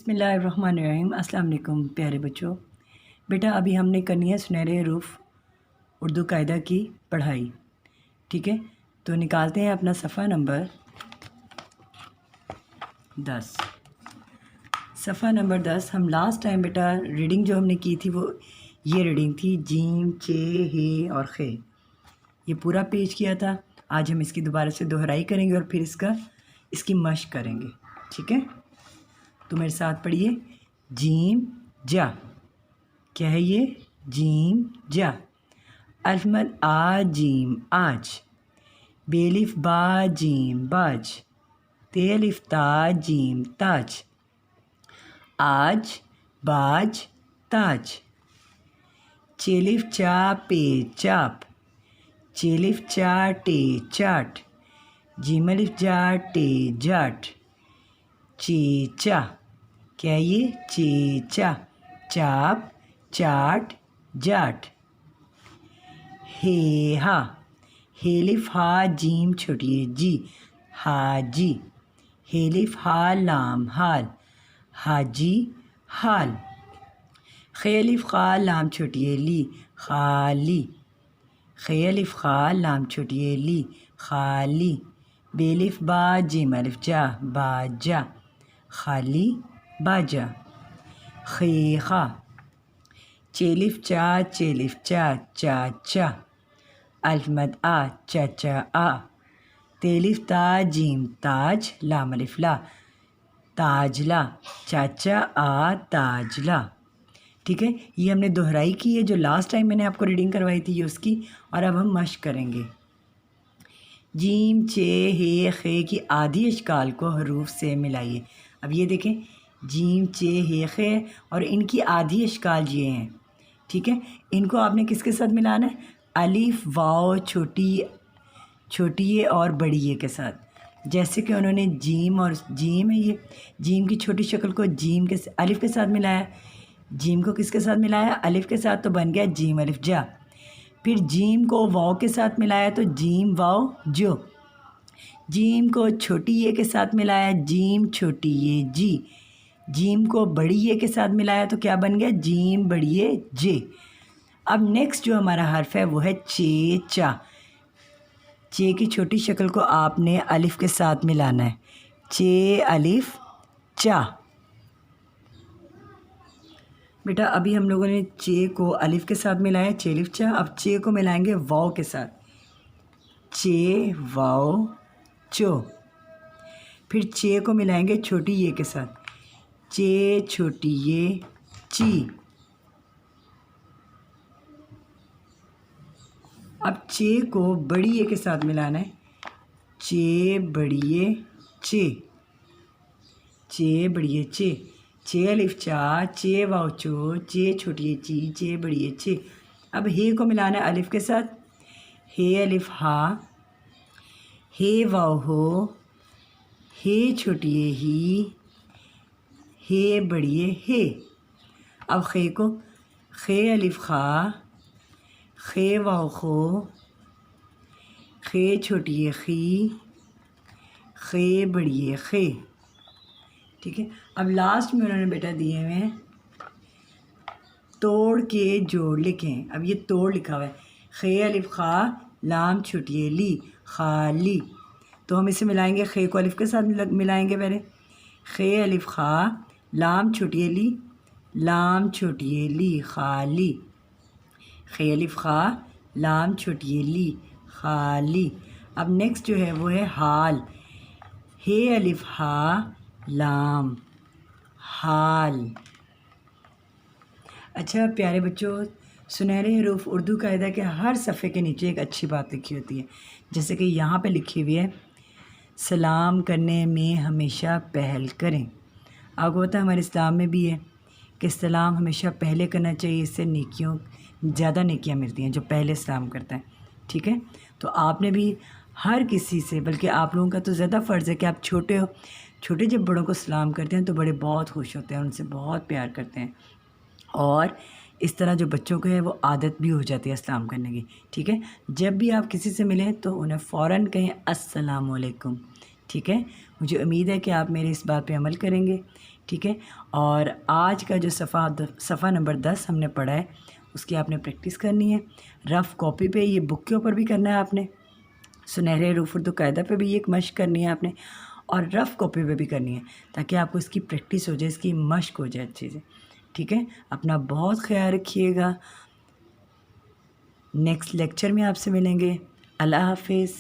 बिस्मिल्लाहिर्रहमानिर्रहीम। अस्सलाम वालेकुम प्यारे बच्चों। बेटा अभी हमने करनी है सुनहरे हरूफ उर्दू कायदा की पढ़ाई। ठीक है, तो निकालते हैं अपना सफ़ा नंबर 10। सफ़ा नंबर 10 हम लास्ट टाइम बेटा रीडिंग जो हमने की थी वो ये रीडिंग थी, जीम चे हे और खे, ये पूरा पेज किया था। आज हम इसकी दोबारा से दोहराई करेंगे और फिर इसकी मश्क करेंगे। ठीक है, तो मेरे साथ पढ़िए। जीम जा, क्या है ये? जीम जा। अल्फमद आ जीम आज, बेलिफ बा जीम बाज, तेलिफ ता जीम ताज, आज बाज ताज। चेलिफ चा पे चाप, चेलिफ चा टे चाट, जीमलिफ जा टे जाट, चेचा, क्या ये? चेचा, चाप चाट जाट। हे हा, हेलिफ हा जीम छोटिए जी, हाजी। हेलिफ हा लाम हाल, हाजी हाल। खेलिफ खा लाम छोटिए ली, खाली। खेलिफ खा लाम छोटिए ली, खाली। बेलिफ बा जिम अलिफ जा, बाजा, खाली बाजा। खेखा, चेलिफ चा चेलिफ चा, चाचा। अल्फमद आ चाचा आ। तेलिफ ता जीम ताज, लाम अलिफ ला, ताजला, चाचा आ ताजला। ठीक है, ये हमने दोहराई की है जो लास्ट टाइम मैंने आपको रीडिंग करवाई थी ये उसकी, और अब हम मश्क करेंगे। जीम चे हे खे की आधी अशकाल को हरूफ से मिलाइए। अब ये देखें, जीम चे हे खे और इनकी आधी अशकाल ये हैं। ठीक है, इनको आपने किसके साथ मिलाना है? अलिफ वाव छोटी ये और बड़ी ये के साथ। जैसे कि उन्होंने जीम और जीम है, ये जीम की छोटी शक्ल को जीम के अलिफ के साथ मिलाया, जीम को किसके साथ मिलाया? अलिफ के साथ, तो बन गया जीम अलिफ जा। फिर जीम को वाव के साथ मिलाया तो जीम वाव जो। जीम को छोटी ये के साथ मिलाया, जीम छोटी ये जी। जीम को बड़ी ये के साथ मिलाया तो क्या बन गया? जीम बड़ी ये जे। अब नेक्स्ट जो हमारा हर्फ है वो है चे चा। चे की छोटी शक्ल को आपने अलिफ के साथ मिलाना है, चे अलिफ चा। बेटा अभी हम लोगों ने चे को अलिफ के साथ मिलाया, चेलिफ चा। अब चे को मिलाएंगे वाव के साथ, चे वाव चो। फिर चे को मिलाएंगे छोटी ये के साथ, चे छोटी ये ची। अब चे को बड़ी ये के साथ मिलाना है, चे बड़ी ये चे, चे बड़ी ये चे। चे अलिफ चा, चे वाव चो, चे छोटी ची, चे बड़ी चे। अब हे को मिलाना है अलिफ के साथ, हे अलिफ हा, हे वाव हो, हे छोटी ही, हे बड़ी हे। अब खे को, खे अलिफ खा, खे वाव खो, खे छोटी खी, खे बड़ी खे। ठीक है, अब लास्ट में उन्होंने बेटा दिए हुए हैं तोड़ के जोड़ लिखें। अब ये तोड़ लिखा हुआ है, खे अलिफ खा लाम छुटिए ली, खाली। तो हम इसे मिलाएंगे, खे को अलिफ के साथ मिलाएंगे पहले, खे अलिफ खा लाम छुटिए ली, लाम छुटिए ली, खाली। खे अलिफ खा लाम छुटिए ली, खाली। अब नेक्स्ट जो है वो है हाल, हे अलिफ हा लाम, हाल। अच्छा प्यारे बच्चों, सुनहरे हरूफ उर्दू कायदा के हर सफ़े के नीचे एक अच्छी बात लिखी होती है। जैसे कि यहाँ पे लिखी हुई है, सलाम करने में हमेशा पहल करें। आपको पता है हमारे इस्लाम में भी है कि सलाम हमेशा पहले करना चाहिए, इससे नेकियों ज़्यादा नेकियाँ मिलती हैं जो पहले सलाम करता है। ठीक है, तो आपने भी हर किसी से, बल्कि आप लोगों का तो ज़्यादा फ़र्ज़ है कि आप छोटे हो, छोटे जब बड़ों को सलाम करते हैं तो बड़े बहुत खुश होते हैं, उनसे बहुत प्यार करते हैं, और इस तरह जो बच्चों को है वो आदत भी हो जाती है सलाम करने की। ठीक है, जब भी आप किसी से मिलें तो उन्हें फ़ौरन कहें अस्सलाम वालेकुम। ठीक है, मुझे उम्मीद है कि आप मेरे इस बात पे अमल करेंगे। ٹھیک ہے. اور آج کا جو صفحہ نمبر 10 ہم نے پڑھا ہے اس کی آپ نے پریکٹس کرنی ہے. رف کاپی پہ، یہ بک کے اوپر بھی کرنا ہے آپ نے، سنہرے حروف اردو قاعدہ پہ بھی یہ ایک مشق کرنی ہے آپ نے، اور رف کاپی پہ بھی کرنی ہے، تاکہ آپ کو اس کی پریکٹس ہو جائے، اس کی مشق ہو جائے اچھے سے. ٹھیک ہے. اپنا بہت خیال رکھیے گا. نیکسٹ لیکچر میں آپ سے ملیں گے. اللہ حافظ.